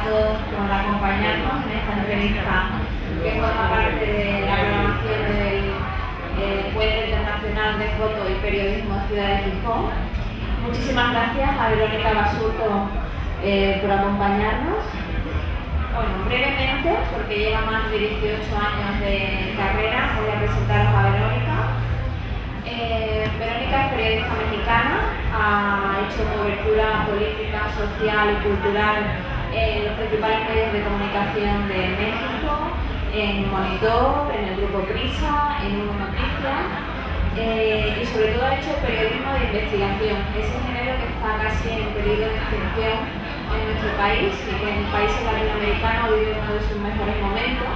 todos por acompañarnos en esta entrevista que forma parte de la programación del Encuentro Internacional de Foto y Periodismo Ciudad de Gijón. Muchísimas gracias a Verónica Basurto por acompañarnos. Bueno, brevemente, porque lleva más de 18 años de carrera, voy a presentaros a Verónica. Verónica es periodista mexicana, ha hecho cobertura política, social y cultural en los principales medios de comunicación de México, en Monitor, en el Grupo Prisa, en Uno Noticias, y sobre todo ha hecho periodismo de investigación, ese género que está casi en peligro de extinción en nuestro país y que en países latinoamericanos vive uno de sus mejores momentos,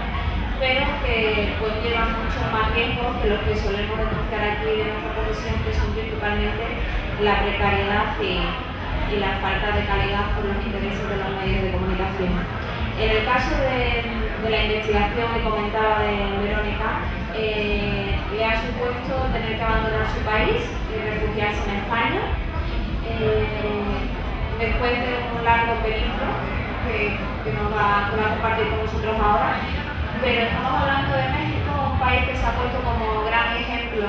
pero que conlleva muchos más riesgos que los que solemos denunciar aquí de nuestra profesión, que son principalmente la precariedad y la falta de calidad por los intereses de los medios de comunicación. En el caso de la investigación que comentaba de Verónica, le ha supuesto tener que abandonar su país y refugiarse en España, después de un largo periplo que nos va a compartir con nosotros ahora. Pero estamos hablando de México, un país que se ha puesto como gran ejemplo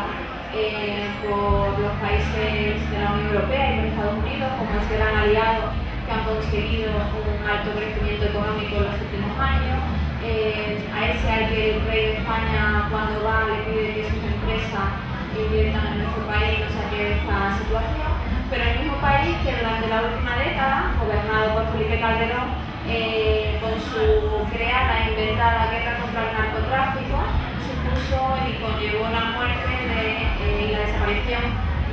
por los países de la Unión Europea y por Estados Unidos, como ese gran aliado que han conseguido un alto crecimiento económico en los últimos años, a ese al que el rey de España cuando va le pide que sus empresas inviertan en nuestro país, no saque de esta situación, pero el mismo país que durante la última década, gobernado por Felipe Calderón, con su creada e inventada guerra contra el narcotráfico, supuso y conllevó la muerte y la desaparición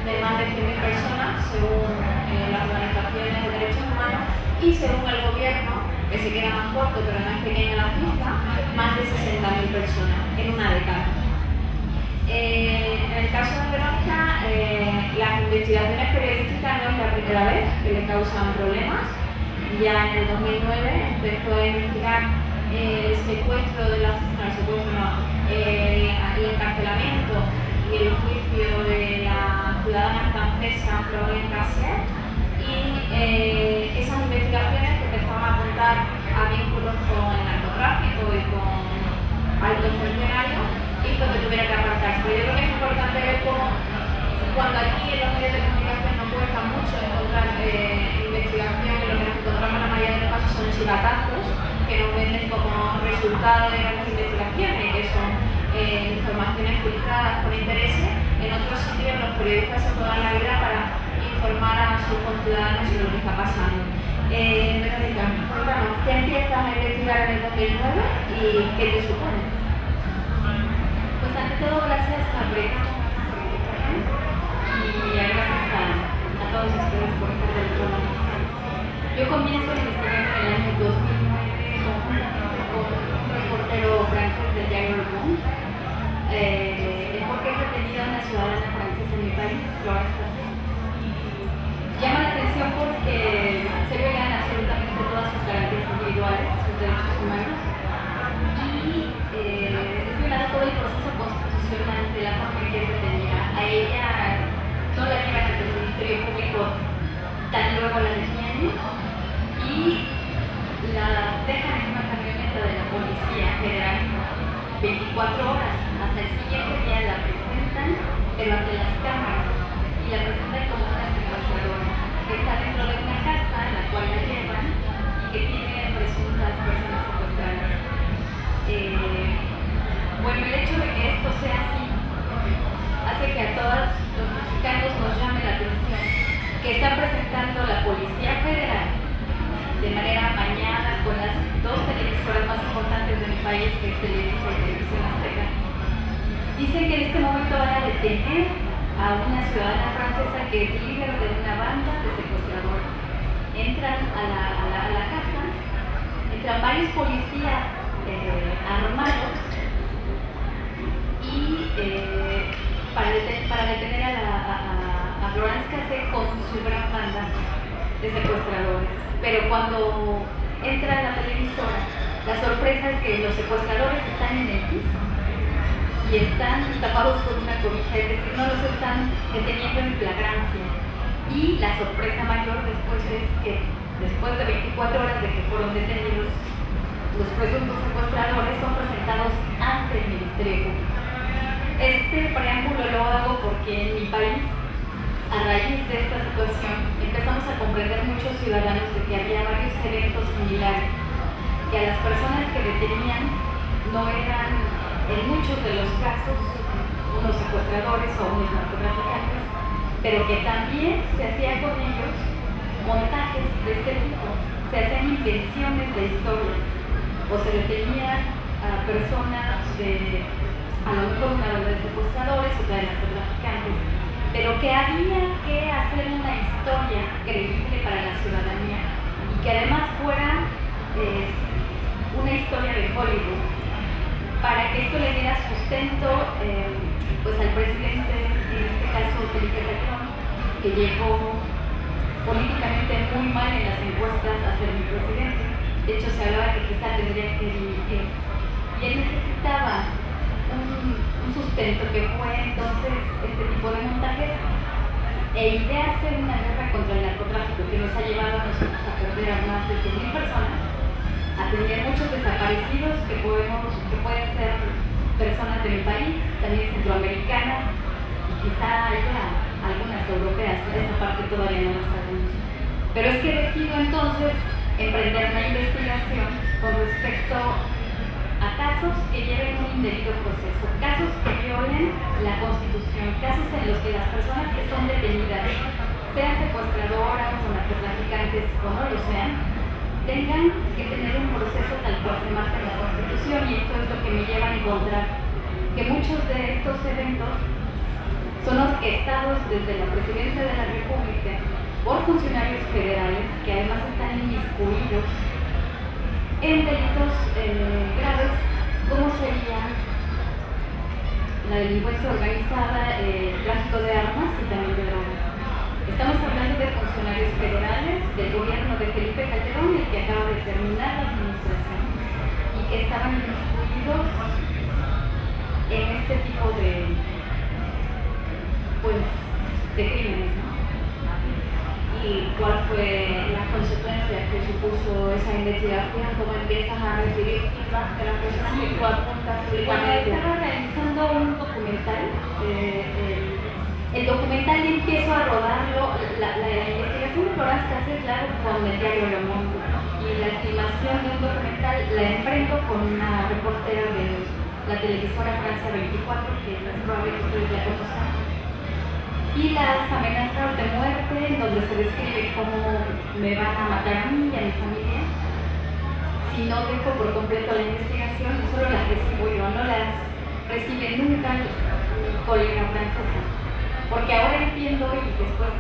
de más de 100.000 personas, según las organizaciones de derechos humanos, y según el gobierno, que se queda más corto pero no es pequeña la cifra, más de 60.000 personas en una década. En el caso de Verónica, las investigaciones periodísticas no es la primera vez que le causan problemas. Ya en el 2009 empezó a investigar el secuestro de el encarcelamiento y el juicio de la ciudadana francesa Florence Cassel, y esas investigaciones que empezaban a apuntar a vínculos con el narcotráfico y con altos funcionarios hizo que tuviera que apartarse. Pero yo creo que es importante ver cómo cuando aquí en los medios de comunicación nos cuesta mucho encontrar investigación, y lo que nos encontramos en la mayoría de los casos son chivatazos que nos venden como resultado de grandes investigaciones, que son informaciones filtradas con intereses. En otros sitios los periodistas se juegan la vida para informar a sus conciudadanos sobre lo que está pasando. Verónica, cuéntanos, ¿qué empiezas a investigar en el 2009 y qué te supone? Pues ante todo, gracias a Breta y gracias a todos ustedes por estar del otro lado. Yo comienzo a investigar en el año 2009 con un reportero francés del diario Le Monde, por qué se tenía una ciudadana francesa en mi país, Florence Cassel. Llama la atención porque se violan absolutamente todas sus garantías individuales, sus derechos humanos, y es violado todo el proceso constitucional de la forma en que se tenía. A ella no la llevan ante el Ministerio Público tan luego la detienen y la dejan en una camioneta de la Policía Federal 24 horas. Hasta el siguiente día la presentan, pero ante las cámaras, y la presentan como una secuestradora que está dentro de una casa en la cual la llevan y que tiene presuntas personas secuestradas. Bueno, el hecho de que esto sea así hace que a todos los mexicanos nos llame la atención que está presentando la Policía Federal de manera amañada con las dos televisoras más importantes de mi país, que es Televisa y Televisión Azteca. Dicen que en este momento van a detener a una ciudadana francesa que es líder de una banda de secuestradores. Entran a la casa, entran varios policías armados y para detener a Florence Cassel con su gran banda de secuestradores. Pero cuando entra a la televisora, la sorpresa es que los secuestradores están en el piso y están tapados con una cobija, es decir, no los están deteniendo en flagrancia. Y la sorpresa mayor después es que después de 24 horas de que fueron detenidos, los presuntos secuestradores son presentados ante el Ministerio Público. Este preámbulo lo hago porque en mi país, a raíz de esta situación, empezamos a comprender muchos ciudadanos de que había varios eventos similares, que a las personas que detenían no eran, en muchos de los casos, unos secuestradores o unos narcotraficantes, pero que también se hacía con ellos montajes de este tipo, se hacían invenciones de historias, o se detenían a personas de, a lo mejor una banda de secuestradores, otra de narcotraficantes, pero que había que hacer una historia creíble para la ciudadanía y que además fuera una historia de Hollywood, para que esto le diera sustento pues al presidente, en este caso Felipe Calderón, que llegó políticamente muy mal en las encuestas a ser mi presidente. De hecho, se hablaba que quizá tendría que dirigir. Y él necesitaba un sustento, que fue entonces este tipo de montajes e idea hacer una guerra contra el narcotráfico, que nos ha llevado a nosotros a perder a más de 100.000 personas, a tener muchos desaparecidos que pueden ser personas de mi país, también centroamericanas, y quizá haya algunas europeas, esa parte todavía no lo sabemos. Pero es que decido entonces emprender una investigación con respecto a casos que lleven un indebido proceso, casos que violen la Constitución, casos en los que las personas que son detenidas, sean secuestradoras o narcotraficantes o no lo sean, tengan que tener un proceso tal cual se marca en la Constitución. Y esto es lo que me lleva a encontrar que muchos de estos eventos son orquestados desde la Presidencia de la República por funcionarios federales que además están inmiscuidos en delitos graves, como sería la delincuencia organizada, el tráfico de armas y también de drogas. Estamos hablando de funcionarios federales del gobierno de Felipe Calderón, el que acaba de terminar la administración, y que estaban inmiscuidos en este tipo de crímenes, ¿no? ¿Y cuál fue las consecuencias que supuso esa investigación? ¿Cómo empiezas a recibir feedback de las personas que tú apuntas públicamente? Cuando estaba realizando un documental, el documental y empiezo a rodarlo, la investigación de Florence Cassés la hago con el diario Le Monde, y la filmación de un documental la emprendo con una reportera de la televisora Francia 24, que es probable que ustedes la conozcan, y las amenazas de muerte, en donde se describe cómo me van a matar a mí y a mi familia si no dejo por completo la investigación. Solo las recibo yo, no las recibe nunca mi colega francesa, porque ahora entiendo, y después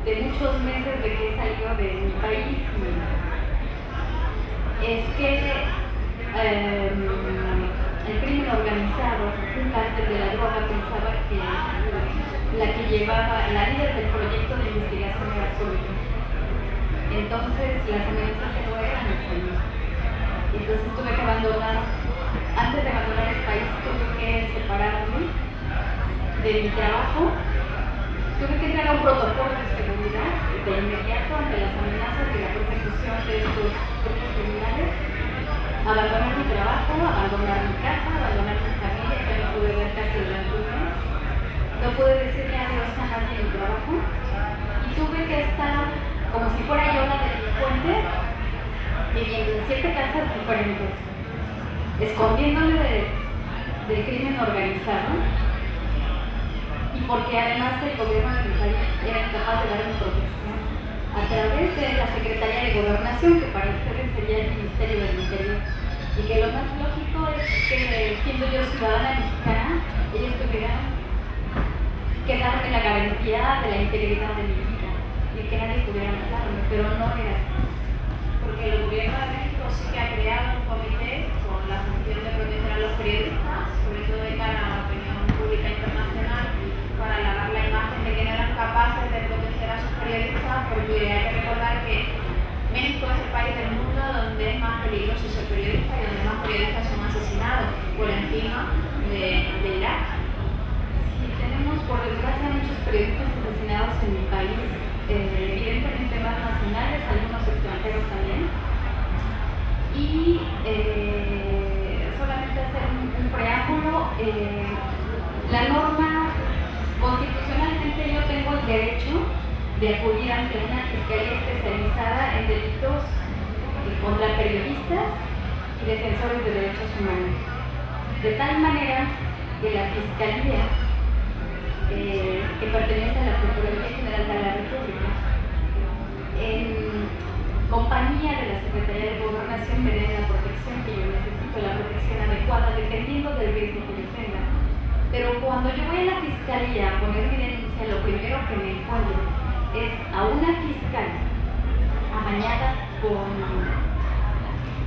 de muchos meses de que he salido de mi país, es que el crimen organizado, un cártel de la droga, pensaba que la que llevaba, la líder del proyecto de investigación era solo yo. Entonces las amenazas no eran españolas. Entonces tuve que abandonar, antes de abandonar el país, tuve que separarme de mi trabajo, tuve que entrar a un protocolo de seguridad de inmediato ante las amenazas y la persecución de estos grupos criminales. Abandonar mi trabajo, abandonar mi casa, abandonar mi familia, que no pude ver casi durante un mes. No pude decirle adiós a nadie en mi trabajo y tuve que estar como si fuera yo la delincuente, viviendo en 7 casas diferentes, escondiéndome del crimen organizado, y porque además el gobierno de mi país era incapaz de darme protección a través de la Secretaría de Gobernación, que para ustedes sería el Ministerio del Interior, y que lo más lógico es que, siendo yo ciudadana mexicana, ellos tuvieran que darme la garantía de la integridad de mi vida y que nadie pudiera matarme, pero no era así. Porque el gobierno de México sí que ha creado un comité con la función de proteger a los periodistas, sobre todo de cara a la opinión pública internacional, para lavar la imagen de que no eran capaces de proteger a sus periodistas, porque hay que recordar que México es el país del mundo donde es más peligroso ser periodista y donde más periodistas son asesinados, por encima de Irak. Sí, tenemos, por desgracia, muchos periodistas asesinados en mi país, evidentemente más nacionales, algunos extranjeros también. Y solamente hacer un preámbulo, la norma, constitucionalmente yo tengo el derecho de acudir ante una fiscalía especializada en delitos contra periodistas y defensores de derechos humanos. De tal manera que la Fiscalía, que pertenece a la Procuraduría General de la República, en compañía de la Secretaría de Gobernación, me dé la protección que yo necesito, la protección adecuada, dependiendo del riesgo que yo tenga. Pero cuando yo voy a la Fiscalía a poner mi denuncia, lo primero que me encuentro es a una fiscal amañada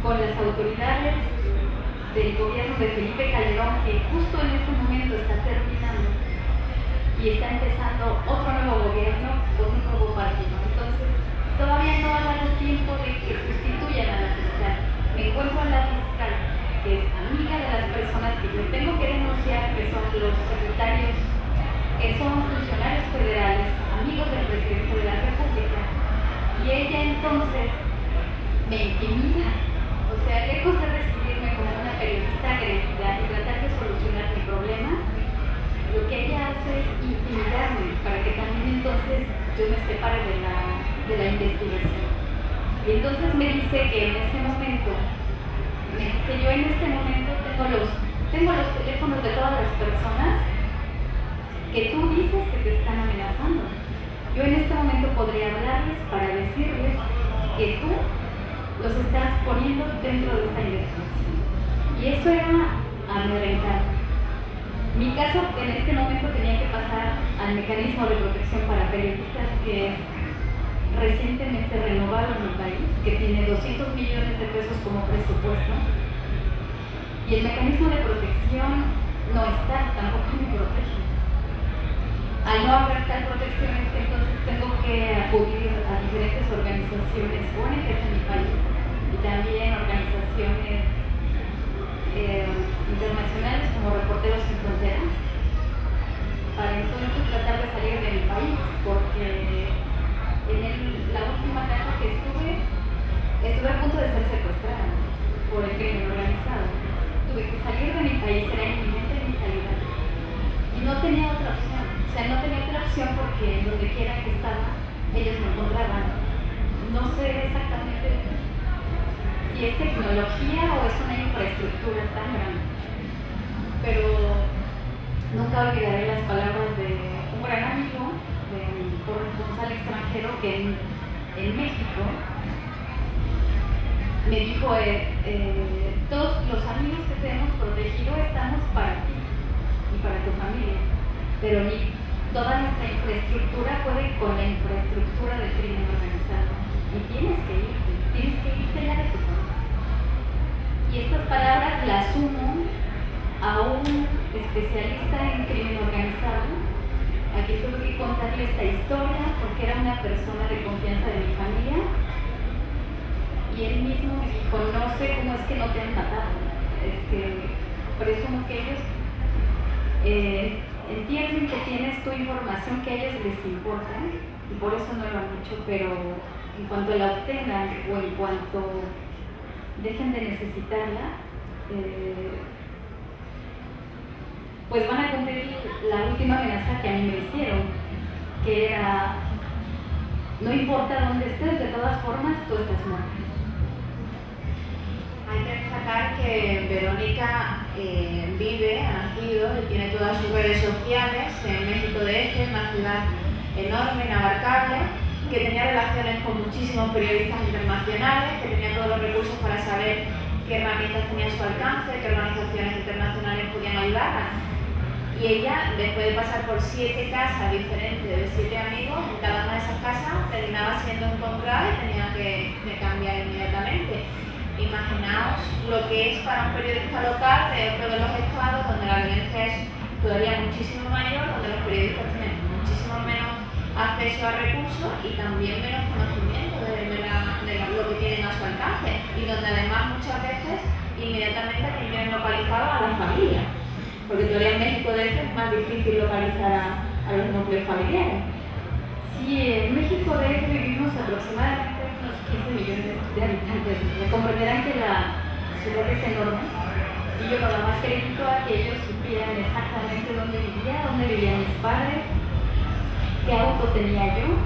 con las autoridades del gobierno de Felipe Calderón, que justo en este momento está terminando y está empezando otro nuevo gobierno con un nuevo partido. Entonces, todavía no ha dado tiempo de que sustituyan a la fiscal. Me encuentro a la fiscal, que es amiga de las personas que yo tengo que denunciar, que son los secretarios, que son funcionarios federales, amigos del presidente de la República, y ella entonces me intimida, o sea, lejos de recibirme como una periodista agredida y tratar de solucionar mi problema, lo que ella hace es intimidarme para que también entonces yo me separe de la investigación. Y entonces me dice que en ese momento, yo en este momento tengo los teléfonos de todas las personas que tú dices que te están amenazando. Yo en este momento podría hablarles para decirles que tú los estás poniendo dentro de esta investigación. Y eso era amedrentar. Mi caso en este momento tenía que pasar al mecanismo de protección para periodistas, que es recientemente renovado en mi país, que tiene 200 millones de pesos como presupuesto. Y el mecanismo de protección no está, tampoco me protege. Al no haber tal protección, entonces tengo que acudir a diferentes organizaciones, ONGs en mi país, y también organizaciones internacionales como Reporteros Sin Fronteras, para entonces tratar de salir de mi país, porque en la última casa que estuve a punto de ser secuestrada por el crimen organizado. Tuve que salir de mi país, era inminente mi salida, y no tenía otra opción. O sea, no tenía otra opción porque donde quiera que estaba, ellos me encontraban. No sé exactamente si es tecnología o es una infraestructura tan grande, pero nunca olvidaré las palabras de un gran amigo, de mi corresponsal extranjero, que en México me dijo, todos los amigos que te hemos protegido estamos para ti y para tu familia, pero toda nuestra infraestructura puede con la infraestructura del crimen organizado, y tienes que irte ya de tu país. Y estas palabras las sumo a un especialista en crimen organizado, a quien tuve que contarle esta historia porque era una persona de confianza de mi familia, y él mismo me dijo, no sé cómo es que no te han matado, presumo que ellos entienden que tienes tu información que a ellos les importa, y por eso no lo han hecho, pero en cuanto la obtengan o en cuanto dejen de necesitarla, pues van a cumplir la última amenaza que a mí me hicieron, que era, no importa dónde estés, de todas formas tú estás muerta. Hay que destacar que Verónica vive, ha nacido y tiene todas sus redes sociales en México DF, una ciudad enorme, inabarcable, que tenía relaciones con muchísimos periodistas internacionales, que tenía todos los recursos para saber qué herramientas tenía a su alcance, qué organizaciones internacionales podían ayudarla. Y ella, después de pasar por 7 casas diferentes de 7 amigos, en cada una de esas casas terminaba siendo encontrada y tenía que cambiar inmediatamente. Imaginaos lo que es para un periodista local de otro de los estados, donde la violencia es todavía muchísimo mayor, donde los periodistas tienen muchísimo menos acceso a recursos y también menos conocimiento de lo que tienen a su alcance, y donde además muchas veces inmediatamente tienen localizado a la familia. Porque todavía en México de hecho es más difícil localizar a los núcleos familiares. Sí, en México de hecho vivimos aproximadamente unos 15 millones de habitantes. Me comprenderán que la ciudad es enorme y yo nada más quería a que ellos supieran exactamente dónde vivían mis padres, qué auto tenía yo,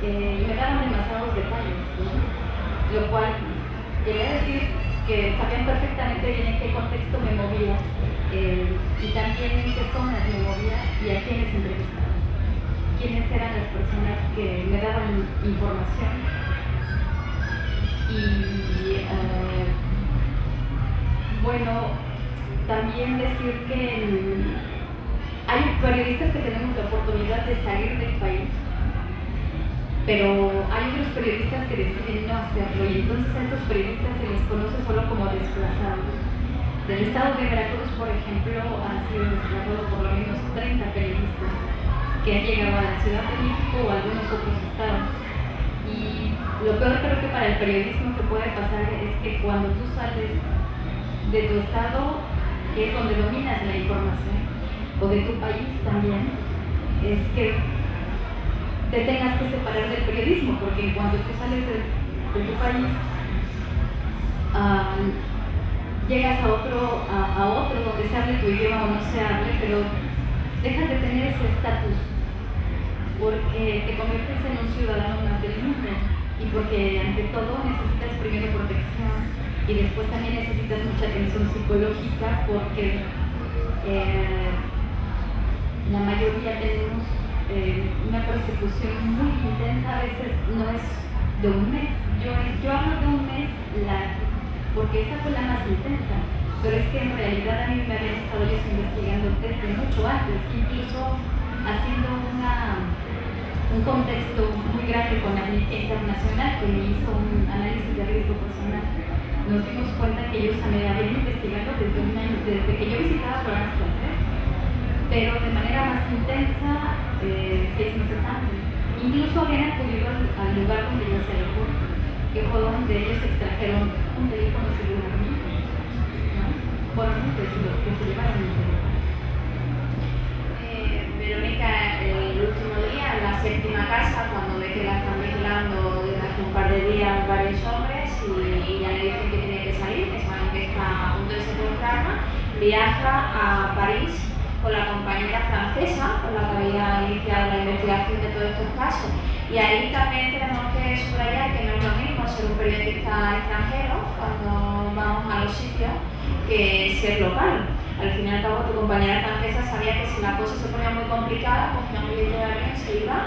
y me daban demasiados detalles, ¿no? Lo cual quería decir que sabían perfectamente bien en qué contexto me movía, y también en qué zonas me movía y a quiénes entrevistaba, quiénes eran las personas que me daban información. Y bueno, también decir que hay periodistas que tenemos la oportunidad de salir del país, pero hay otros periodistas que deciden no hacerlo, y entonces a estos periodistas se les conoce solo como desplazados. Del estado de Veracruz, por ejemplo, han sido desplazados por lo menos 30 periodistas que han llegado a la Ciudad de México o a algunos otros estados. Y lo peor creo que para el periodismo que puede pasar es que cuando tú sales de tu estado, que es donde dominas la información, o de tu país también, es que te tengas que separar del periodismo, porque cuando tú sales de tu país, llegas a otro donde se hable tu idioma o no se hable, pero dejas de tener ese estatus, porque te conviertes en un ciudadano más del mundo, y porque ante todo necesitas primero protección, y después también necesitas mucha atención psicológica, porque la mayoría tenemos una persecución muy intensa. A veces no es de un mes, yo hablo de un mes porque esa fue la más intensa, pero es que en realidad a mí me habían estado ellos investigando desde mucho antes, incluso haciendo un contexto muy grande con Amnistía Internacional, que me hizo un análisis de riesgo personal. Nos dimos cuenta que ellos me habían investigado desde un año, desde que yo visitaba programas clases, pero de manera más intensa 6 meses antes. Incluso habían acudido al lugar donde yo se alojó, que fue donde ellos extrajeron un teléfono celular mío, ¿no? Fueron pues los que se llevaron el celular. Verónica, el último día, en la 7ª casa, cuando ve que la están vigilando desde hace un par de días varios hombres y ya le dicen que tiene que salir, que saben que está a punto de secuestrarla, viaja a París con la compañera francesa con la que había iniciado la investigación de todos estos casos. Y ahí también tenemos que subrayar que no es lo mismo ser un periodista extranjero cuando vamos a los sitios que ser local. Al fin y al cabo, tu compañera francesa sabía que si la cosa se ponía muy complicada, cogía un billete de avión, se iba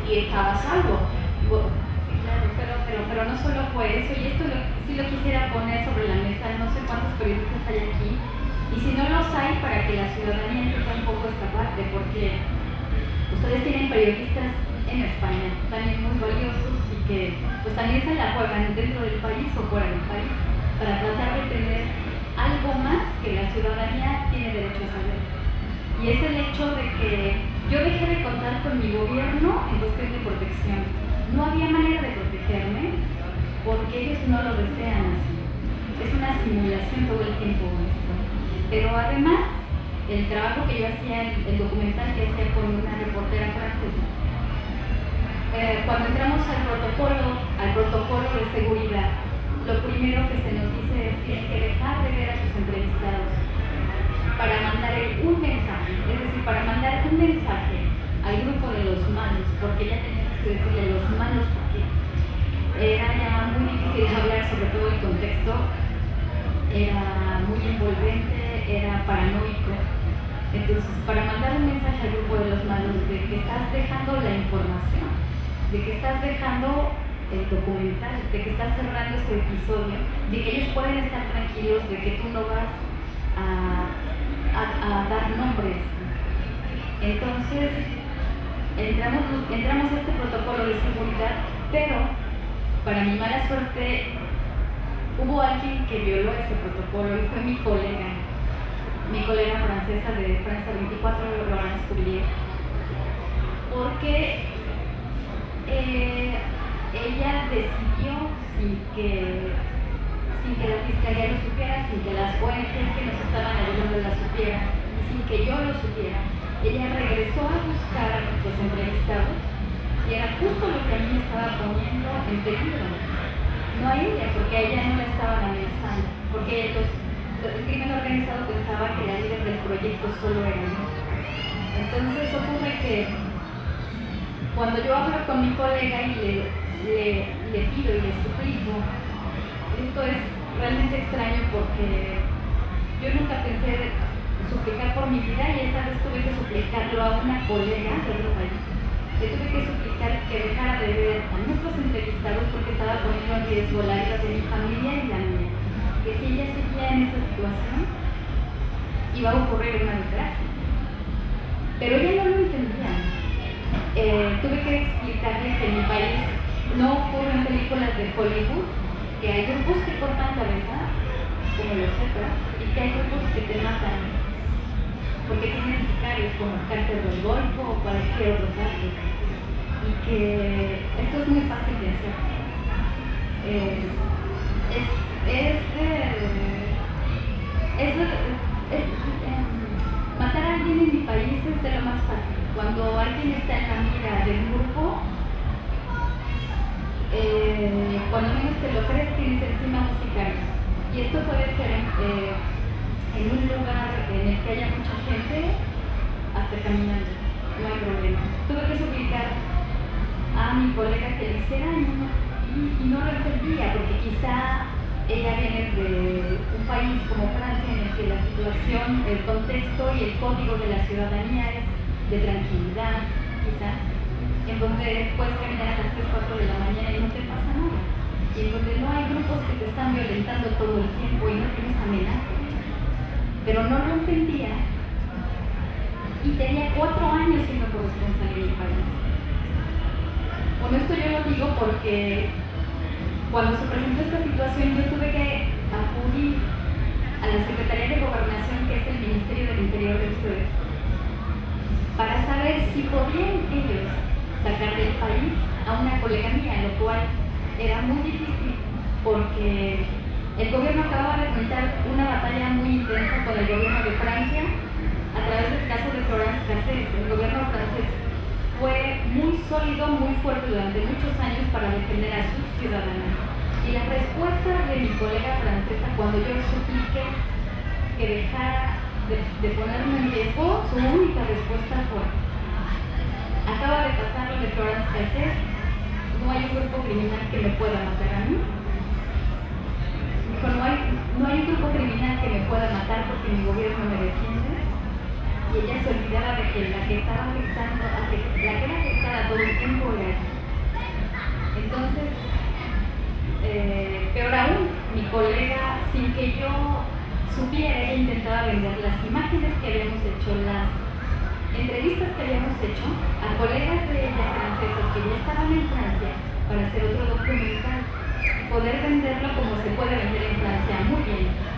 y estaba a salvo. Claro, pero no solo fue eso, y esto sí lo quisiera poner sobre la mesa. No sé cuántos periodistas hay aquí, y si no los hay, para que la ciudadanía entienda un poco esta parte, porque ustedes tienen periodistas en España también muy valiosos y que pues también se la juegan dentro del país o fuera del país para tratar de tener algo más que la ciudadanía tiene derecho a saber. Y es el hecho de que yo dejé de contar con mi gobierno en cuestión de protección. No había manera de protegerme porque ellos no lo desean así. Es una simulación todo el tiempo esto. Pero además, el trabajo que yo hacía, el documental que hacía con una reportera francesa, cuando entramos al protocolo de seguridad, lo primero que se nos dice es que tienen que dejar de ver a sus entrevistados para mandar un mensaje, es decir, para mandar un mensaje al grupo de los malos, porque ya teníamos que decirle los malos porque era ya muy difícil hablar, sobre todo el contexto era muy envolvente, era paranoico. Entonces, para mandar un mensaje al grupo de los malos de que estás dejando la información, de que estás dejando el documental, de que estás cerrando este episodio, de que ellos pueden estar tranquilos, de que tú no vas a dar nombres. Entonces, entramos a este protocolo de seguridad, pero para mi mala suerte hubo alguien que violó ese protocolo y fue mi colega francesa de Francia 24, Laurence Cuvillier, porque ella decidió, sin que la fiscalía lo supiera, sin que las ONGs que nos estaban ayudando la supieran, sin que yo lo supiera, ella regresó a buscar a los entrevistados y era justo lo que a mí me estaba poniendo en peligro. No a ella, porque a ella no la estaban amenazando, porque el crimen organizado pensaba que la líder del proyecto solo era yo. Entonces ocurre que cuando yo hablo con mi colega y le pido y le suplico, esto es realmente extraño porque yo nunca pensé suplicar por mi vida y esta vez tuve que suplicarlo a una colega de otro país. Le tuve que suplicar que dejara de ver a nuestros entrevistados porque estaba poniendo en riesgo la vida de mi familia y la mía. Que si ella seguía en esta situación, iba a ocurrir una desgracia. Pero ella no lo entendía. Tuve que explicarle que en mi país no ocurren películas de Hollywood, que hay grupos que cortan cabezas, como los Zetas, y que hay grupos que te matan, porque tienen sicarios como el Cártel del Golfo o cualquier otro cártel. Y que esto es muy fácil de hacer. Matar a alguien en mi país es de lo más fácil. Cuando alguien está en la mira del grupo, cuando menos te lo crees, tienes encima un sicario. Y esto puede ser en un lugar en el que haya mucha gente, hasta caminando, no hay problema. Tuve que suplicar a mi colega que lo hiciera y no lo entendía, porque quizá ella viene de un país como Francia en el que la situación, el contexto y el código de la ciudadanía es de tranquilidad, quizás, en donde puedes caminar a las 3, 4 de la mañana y no te pasa nada, y en donde no hay grupos que te están violentando todo el tiempo y no tienes amenazas. Pero no lo entendía y tenía 4 años siendo corresponsal en mi país. Bueno, esto yo lo digo porque cuando se presentó esta situación yo tuve que acudir a la Secretaría de Gobernación, que es el Ministerio del Interior de ustedes, para saber si podían ellos sacar del país a una colega mía, lo cual era muy difícil porque el gobierno acababa de enfrentar una batalla muy intensa con el gobierno de Francia a través del caso de Florence Cassés. El gobierno francés fue muy sólido, muy fuerte durante muchos años para defender a sus ciudadanos. Y la respuesta de mi colega francesa cuando yo supliqué que dejara de ponerme en riesgo, su única respuesta fue: acaba de pasar lo de Florence Cassés, no hay un grupo criminal que me pueda matar a mí. Dijo, no hay un grupo criminal que me pueda matar porque mi gobierno me defiende. Y ella se olvidaba de que la que estaba afectando, la que era afectada todo el tiempo era ella. Entonces, peor aún, mi colega, sin que yo supiera, ella intentaba vender las imágenes que habíamos hecho, las entrevistas que habíamos hecho a colegas de ella francesas que ya estaban en Francia para hacer otro documental, poder venderlo como se puede vender en Francia, muy bien.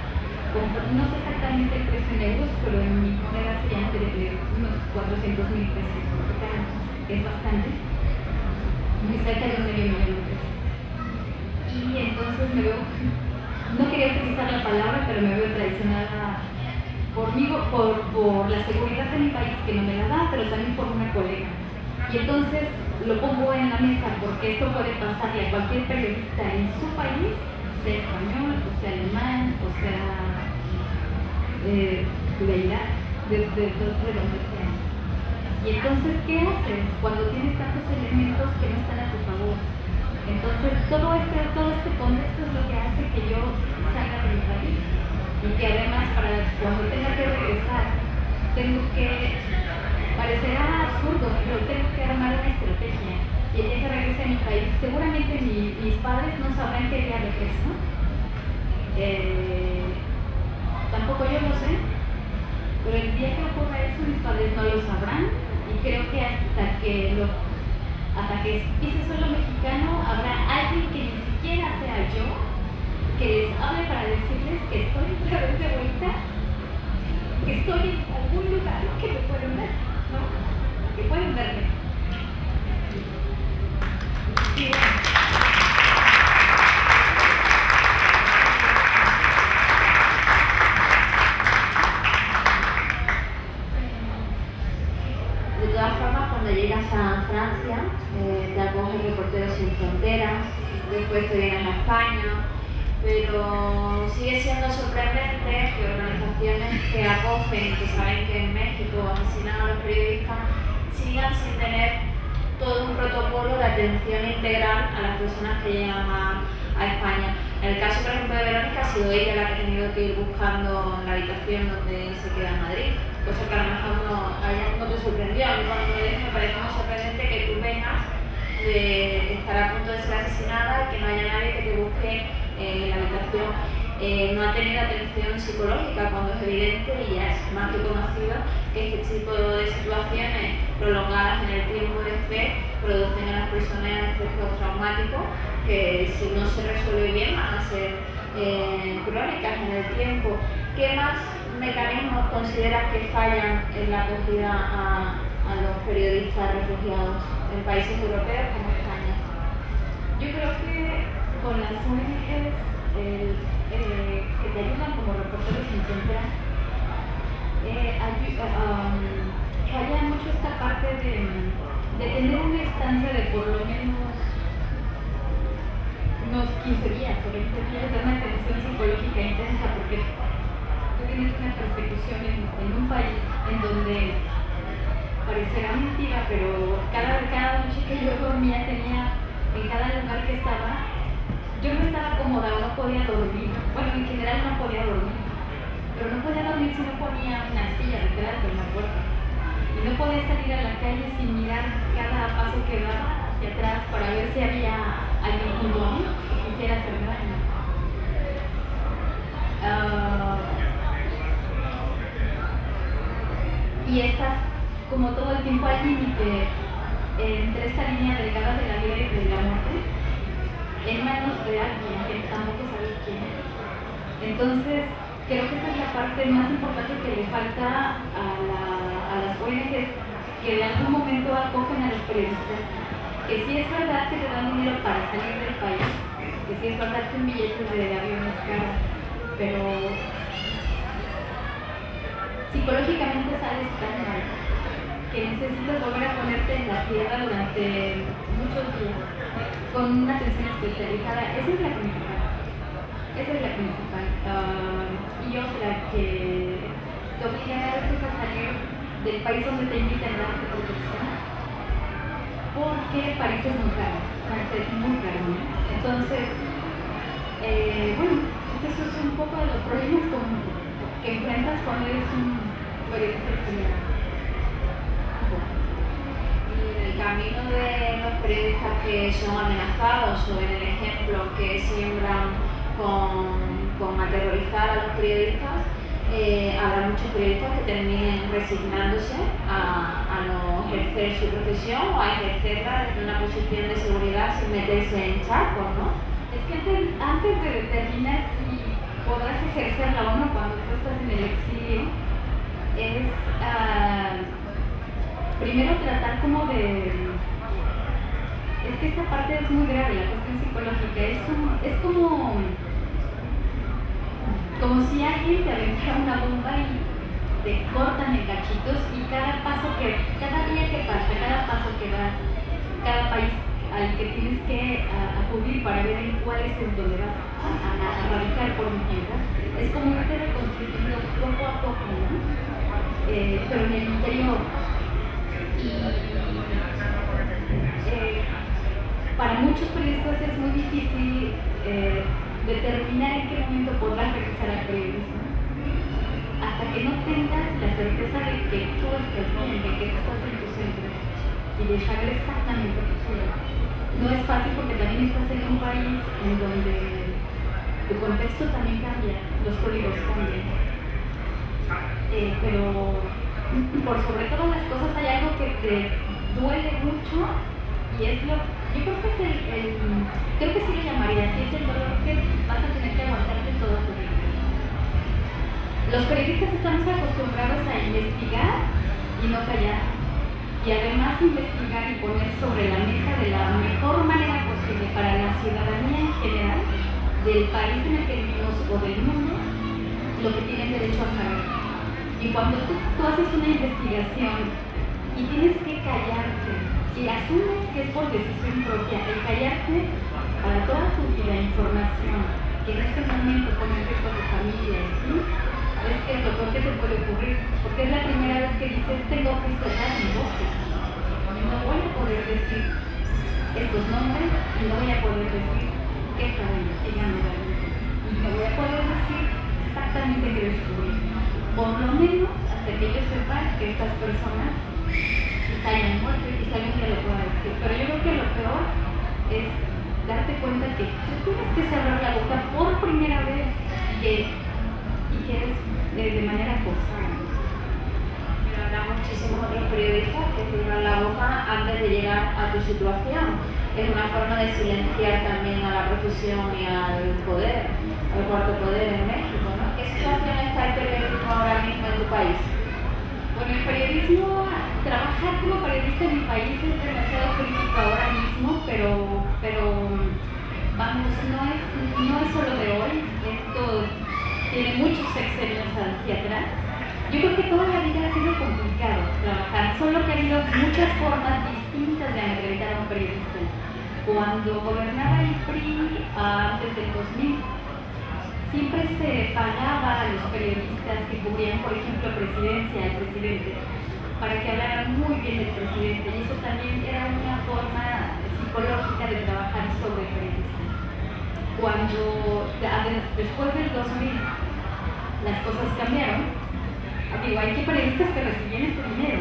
No sé exactamente el precio en euros, pero en mi moneda serían unos 400,000 pesos mexicanos, que es bastante, muy cerca de 500,000 pesos. Y entonces me veo, no quería utilizar la palabra, pero me veo traicionada por la seguridad de mi país, que no me la da, pero también por una colega. Y entonces lo pongo en la mesa porque esto puede pasarle a cualquier periodista en su país, sea español, o sea alemán, o sea de Irak, de donde sea. Y entonces, ¿qué haces cuando tienes tantos elementos que no están a tu favor? Entonces, todo este contexto es lo que hace que yo salga de mi país. Y que además, para cuando tenga que regresar, parecerá absurdo, pero tengo que armar una estrategia. Y el día que regrese a mi país, seguramente mis padres no sabrán qué día regreso. Tampoco yo lo sé, pero el día que ocurra eso, mis padres no lo sabrán. Y creo que hasta que pise suelo mexicano, habrá alguien que ni siquiera sea yo, que les hable para decirles que estoy otra vez de vuelta, que estoy en algún lugar que me pueden ver, ¿no? Que pueden verme. Sí. después te vienes a España, pero sigue siendo sorprendente que organizaciones que acogen, que saben que en México asesinan a los periodistas, sigan sin tener todo un protocolo de atención integral a las personas que llegan a España. En el caso, por ejemplo, de Verónica, ha sido ella la que ha tenido que ir buscando la habitación donde se queda en Madrid, cosa que a lo mejor no te sorprendió. A mí cuando me lo dices me parece muy sorprendente que tú vengas de estar a punto de ser asesinada y que no haya nadie que te busque la habitación. No ha tenido atención psicológica cuando es evidente y ya es más que conocido que este tipo de situaciones prolongadas en el tiempo de estrés producen en las personas estrés postraumático que si no se resuelve bien van a ser crónicas en el tiempo. ¿Qué más mecanismos consideras que fallan en la acogida a los periodistas refugiados en países europeos como España? Yo creo que con las ONGs que te ayudan como reporteros sin fronteras, falla mucho esta parte de tener una estancia de por lo menos unos 15 días o 20 días de una atención psicológica intensa, porque tú tienes una persecución en un país en donde parecerá mentira, pero cada noche que yo dormía tenía en cada lugar que estaba, yo no estaba cómoda, no podía dormir. Bueno, en general no podía dormir, pero no podía dormir si no ponía una silla detrás de una puerta. Y no podía salir a la calle sin mirar cada paso que daba hacia atrás para ver si había alguien junto a mí que quisiera hacer daño. Y estás como todo el tiempo al límite entre esta línea delgada de la vida y de la muerte, en manos de alguien que tampoco sabes quién es. Entonces, creo que esta es la parte más importante que le falta a las ONGs que de algún momento acogen a los periodistas. Que sí es verdad que te dan dinero para salir del país, que sí es verdad que un billete de avión es caro, pero psicológicamente sales tan mal que necesitas volver a ponerte en la tierra durante muchos días con una atención especializada. Esa es la principal. Y otra que te obliga a veces a salir del país donde te invitan a darte protección, porque París es muy caro. París es muy caro, ¿no? Entonces, bueno, eso es un poco de los problemas que enfrentas cuando eres un periodista exiliado. El camino de los periodistas que son amenazados o en el ejemplo que siembran con aterrorizar a los periodistas, habrá muchos periodistas que terminen resignándose a no ejercer su profesión o a ejercerla desde una posición de seguridad sin meterse en charcos, ¿no? Es que antes de determinar si podrás ejercerla o no cuando tú estás en el exilio, es primero tratar como de... Es que esta parte es muy grave, la cuestión psicológica. Es como si alguien te aventara una bomba y te cortan en cachitos y cada día que pasa, cada paso que das, cada país al que tienes que acudir para ver en cuál es el donde vas a radicar por un tiempo, es como irte reconstruyendo poco a poco, ¿no? Pero en el interior. Para muchos periodistas es muy difícil determinar en qué momento podrás regresar al periodismo, hasta que no tengas la certeza de que tú estás bien, de que tú estás en tu centro y de saber exactamente qué quieres. No es fácil porque también estás en un país en donde tu contexto también cambia, los códigos cambian, pero por sobre todas las cosas hay algo que te duele mucho y es yo creo que es creo que sí lo llamaría así, es el dolor que vas a tener que aguantarte toda tu vida. Los periodistas estamos acostumbrados a investigar y no callar, y además investigar y poner sobre la mesa de la mejor manera posible para la ciudadanía en general del país en el que vivimos o del mundo lo que tienen derecho a saber. Y cuando tú haces una investigación y tienes que callarte y asumes que es por decisión propia, el callarte para toda que en este momento con el riesgo de familia, ¿sí? Es que lo peor que te puede ocurrir, porque es la primera vez que dices, tengo que cerrar mi boca. No voy a poder decir estos nombres y no voy a poder decir qué estaba investigando realmente. Y no voy a poder decir exactamente qué descubrí. Por lo menos hasta que yo sepa que estas personas quizá hayan muerto y quizá alguien lo pueda decir. Pero yo creo que lo peor es darte cuenta que tú tienes que cerrar la boca por primera vez y que es de manera forzada. Pero habrá muchísimos otros periodistas que cierran la boca antes de llegar a tu situación. Es una forma de silenciar también a la profesión y al poder, al cuarto poder en México, ¿no? ¿Qué situación está el periodismo ahora mismo en tu país? Bueno, el periodismo, trabajar como periodista en mi país es demasiado crítico ahora mismo, pero vamos, no es solo de hoy, esto tiene muchos sexenios hacia atrás. Yo creo que toda la vida ha sido complicado trabajar, solo que ha habido muchas formas distintas de amedrentar a un periodista. Cuando gobernaba el PRI antes del 2000, siempre se pagaba a los periodistas que cubrían, por ejemplo, presidencia al presidente, para que hablaran muy bien del presidente, y eso también era una forma psicológica de trabajar sobre el periodista. Después del 2000 las cosas cambiaron. Digo, hay que periodistas que recibían este dinero,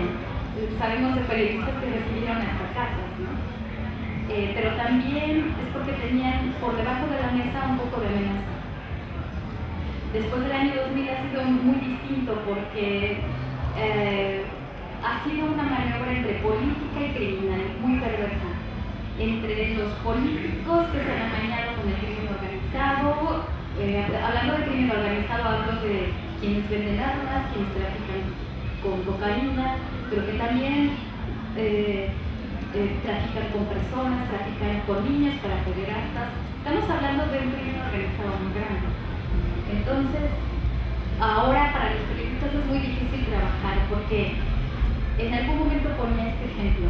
sabemos de periodistas que recibieron hasta casas, ¿no? Pero también es porque tenían por debajo de la mesa un poco de amenaza. Después del año 2000 ha sido muy distinto porque ha sido una maniobra entre política y criminal, muy perversa. Entre los políticos que se han amañado con el crimen organizado, hablando de crimen organizado hablo de quienes venden armas, quienes trafican con cocaína, pero que también trafican con personas, trafican con niños para pederastas. Estamos hablando de un crimen organizado muy grande. Entonces, ahora para los periodistas es muy difícil trabajar porque en algún momento ponía este ejemplo.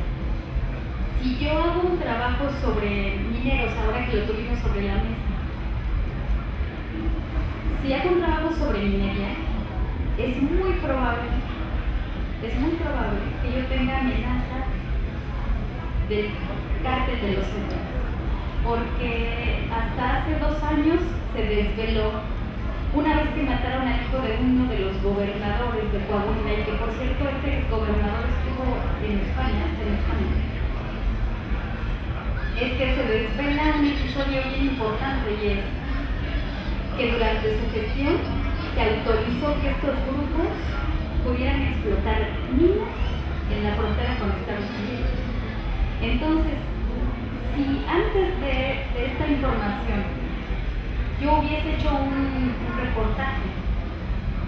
Si yo hago un trabajo sobre mineros, ahora que lo tuvimos sobre la mesa, si hago un trabajo sobre minería, es muy probable que yo tenga amenazas del cártel de los Zetas, porque hasta hace 2 años se desveló una vez que mataron al hijo de uno de los gobernadores de Coahuila, y que por cierto este exgobernador estuvo en España, es que se desvela un episodio bien importante, y es que durante su gestión se autorizó que estos grupos pudieran explotar minas en la frontera con Estados Unidos. Entonces, si antes de esta información yo hubiese hecho un reportaje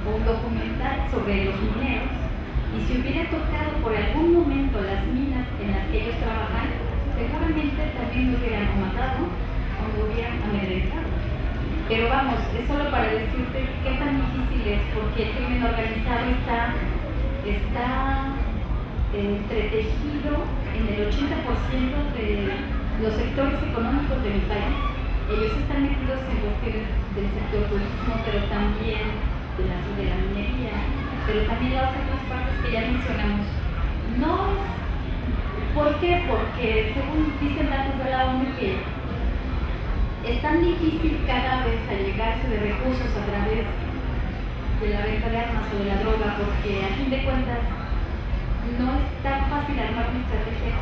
o un documental sobre los mineros, y si hubiera tocado por algún momento las minas en las que ellos trabajan, seguramente también me hubieran matado o me hubieran amedrentado. Pero vamos, es solo para decirte qué tan difícil es, porque el crimen organizado está entretejido en el 80% de los sectores económicos de mi país. Ellos están metidos en cuestiones del sector turismo, pero también de la minería, pero también las otras partes que ya mencionamos. No es, ¿por qué? Porque según dicen datos de la ONU que es tan difícil cada vez allegarse de recursos a través de la venta de armas o de la droga, porque a fin de cuentas no es tan fácil armar una estrategia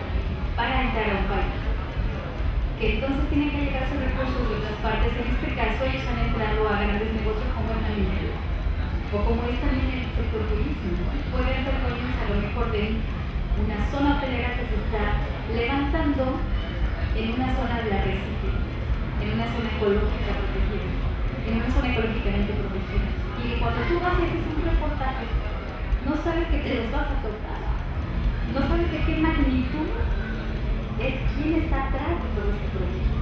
para entrar a un país, que entonces tienen que llegarse recursos de otras partes. En este caso ellos han entrado a grandes negocios como es la minería, o como es también el sector turismo. Pueden ser dueños a lo mejor de una zona hotelera que se está levantando en una zona de la Arrecife, en una zona ecológica protegida, en una zona ecológicamente protegida. Y cuando tú vas y haces un reportaje, no sabes que te los vas a tocar, no sabes de qué magnitud es quién está atrás de todo este proyecto.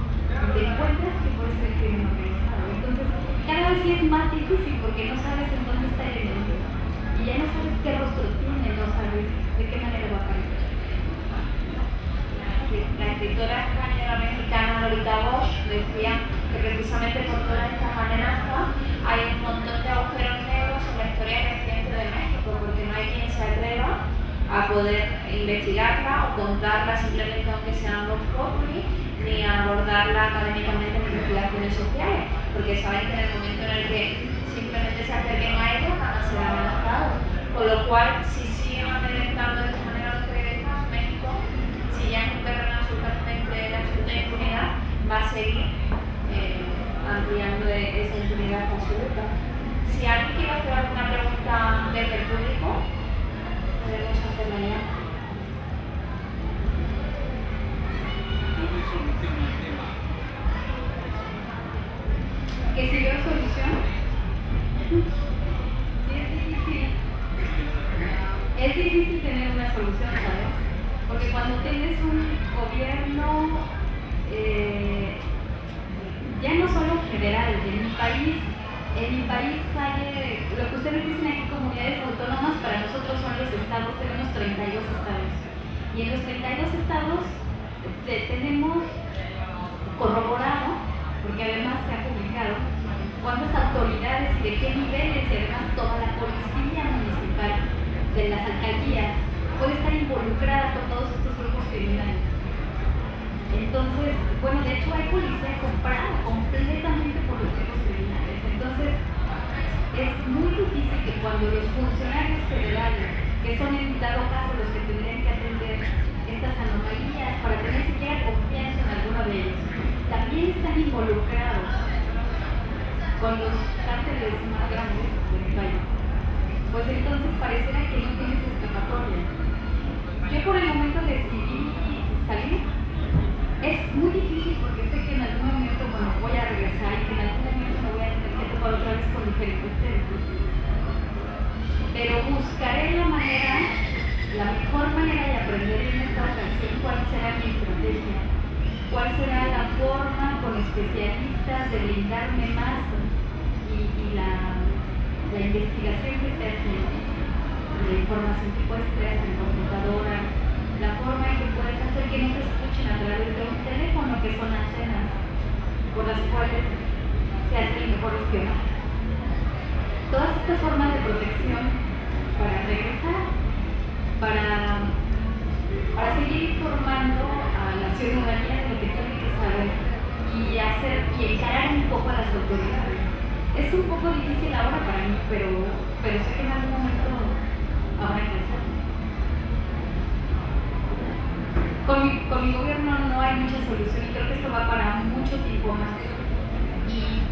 Te encuentras que puede ser el crimen organizado. Entonces, cada vez sí es más difícil porque no sabes en dónde está el enemigo. Y ya no sabes qué rostro tiene, no sabes de qué manera va a aparecer. La escritora española mexicana Lolita Bosch decía que precisamente por todas estas amenazas hay un montón de agujeros negros en la historia reciente de México, porque no hay quien se atreva a poder investigarla o contarla simplemente aunque sean vox populi, ni a abordarla académicamente en investigaciones sociales, porque saben que en el momento en el que simplemente se acerquen a ellos van a ser amenazados. Con lo cual, si siguen amedrentando de esta manera los periodistas, México, si ya es un terreno absolutamente de absoluta impunidad, va a seguir ampliando esa impunidad absoluta. Si alguien quiere hacer alguna pregunta desde el público, podemos hacerla ya. ¿Que si veo solución? Sí, es difícil. Es difícil tener una solución, ¿sabes? Porque cuando tienes un gobierno, ya no solo federal, en mi país hay, lo que ustedes dicen aquí, comunidades autónomas, para nosotros son los estados, tenemos 32 estados. Y en los 32 estados tenemos corroborado, porque además se ha publicado, cuántas autoridades y de qué niveles, y además toda la policía municipal de las alcaldías puede estar involucrada con todos estos grupos criminales. Entonces, bueno, de hecho hay policía comprada completamente por los grupos criminales. Entonces, es muy difícil que cuando los funcionarios federales, que son en dado caso los que tendrían que atender estas anomalías para tener siquiera confianza en alguno de ellos, también están involucrados con los cárteles más grandes del país, pues entonces pareciera que no tienes escapatoria. Yo por el momento decidí salir. Es muy difícil porque sé que en algún momento, bueno, voy a regresar y que en algún momento me voy a tener que topar otra vez con diferentes temas. Pero buscaré la mejor manera de aprender en esta ocasión cuál será mi estrategia, cuál será la forma con especialistas de brindarme más y la investigación que esté haciendo, la información que puedes crear en computadora, la forma en que puedes hacer que no te escuchen a través de un teléfono, que son antenas por las cuales se hace el mejor espionaje. Todas estas formas de protección para regresar, para seguir informando a la ciudadanía de lo que tiene que saber y encarar un poco a las autoridades. Es un poco difícil ahora para mí, pero sé que en algún momento habrá que hacerlo. Con mi gobierno no hay mucha solución y creo que esto va para mucho tiempo más. Y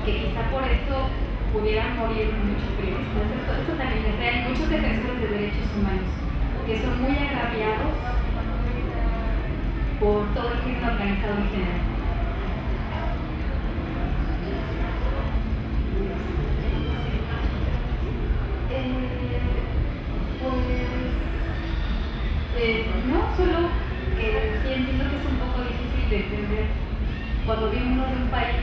que quizá por esto pudieran morir muchos periodistas. Esto también es real. Muchos defensores de derechos humanos que son muy agraviados por todo el crimen organizado en general. No, solo que sí entiendo que es un poco difícil de entender cuando viene uno de un país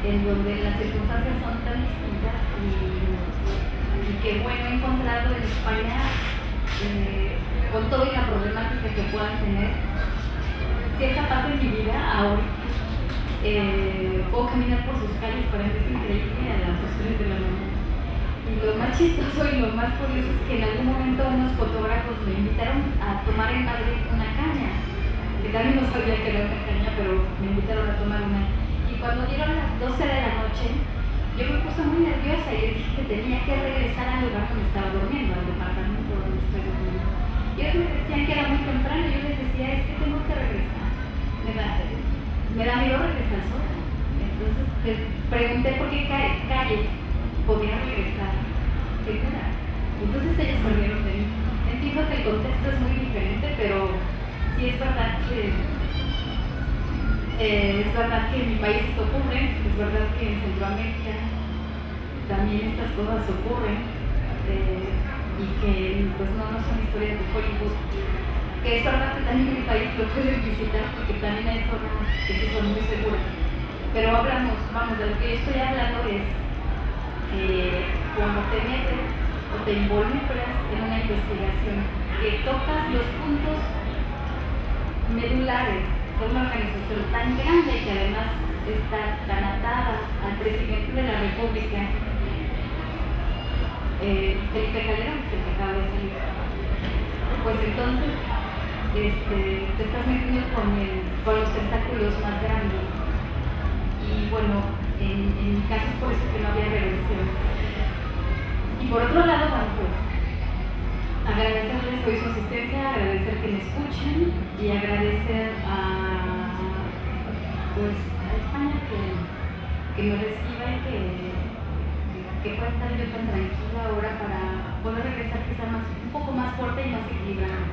en donde las circunstancias son tan distintas y que bueno, he encontrado en España, con toda la problemática que puedan tener, cierta paz en mi vida ahora. Puedo caminar por sus calles, para mí es increíble, a las 3 de la mañana. Y lo más chistoso y lo más curioso es que en algún momento unos fotógrafos me invitaron a tomar en Madrid una caña, que también no sabía que era una caña, pero me invitaron a tomar una. Y cuando dieron las 12 de la noche, yo me puse muy nerviosa y les dije que tenía que regresar al lugar donde estaba durmiendo, al departamento donde estoy durmiendo. Y ellos me decían que era muy temprano y yo les decía, es que tengo que regresar. Me da miedo regresar sola. Entonces les pregunté por qué calles podía regresar segura. Entonces ellos salieron de mí. Entiendo que el contexto es muy diferente, pero sí es verdad que en mi país esto ocurre, es verdad que en Centroamérica también estas cosas ocurren y que pues no son historias de Hollywood. Que es verdad que también en mi país lo pueden visitar porque también hay zonas que sí son muy seguras. Pero vamos, de lo que yo estoy hablando es cuando te metes o te involucras en una investigación, que tocas los puntos medulares de una organización tan grande que además estar tan atada al presidente de la República, Felipe Calderón, que es el que acaba de salir. Pues entonces te estás metiendo con los tentáculos más grandes. Y bueno, en mi caso es por eso que no había reversión. Y por otro lado, bueno, pues agradecerles hoy su asistencia, agradecer que me escuchen y agradecer a España que me reciba y que pueda estar yo tan tranquila ahora para poder regresar quizá un poco más fuerte y más equilibrada.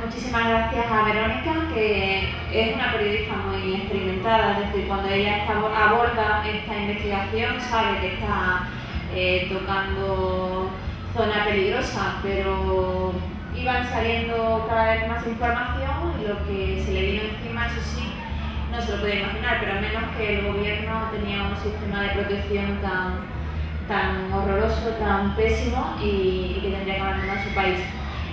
Muchísimas gracias a Verónica, que es una periodista muy experimentada, es decir, cuando ella aborda esta investigación sabe que está tocando zona peligrosa, pero iban saliendo cada vez más información y lo que se le vino encima, eso sí, no se lo podía imaginar, pero al menos que el gobierno tenía un sistema de protección tan horroroso, tan pésimo y que tendría que abandonar su país.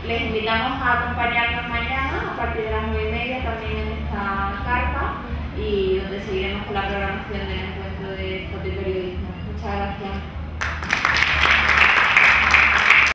Les invitamos a acompañarnos mañana a partir de las 9:30 también en esta carpa y donde seguiremos con la programación del encuentro de fotoperiodismo. Muchas gracias.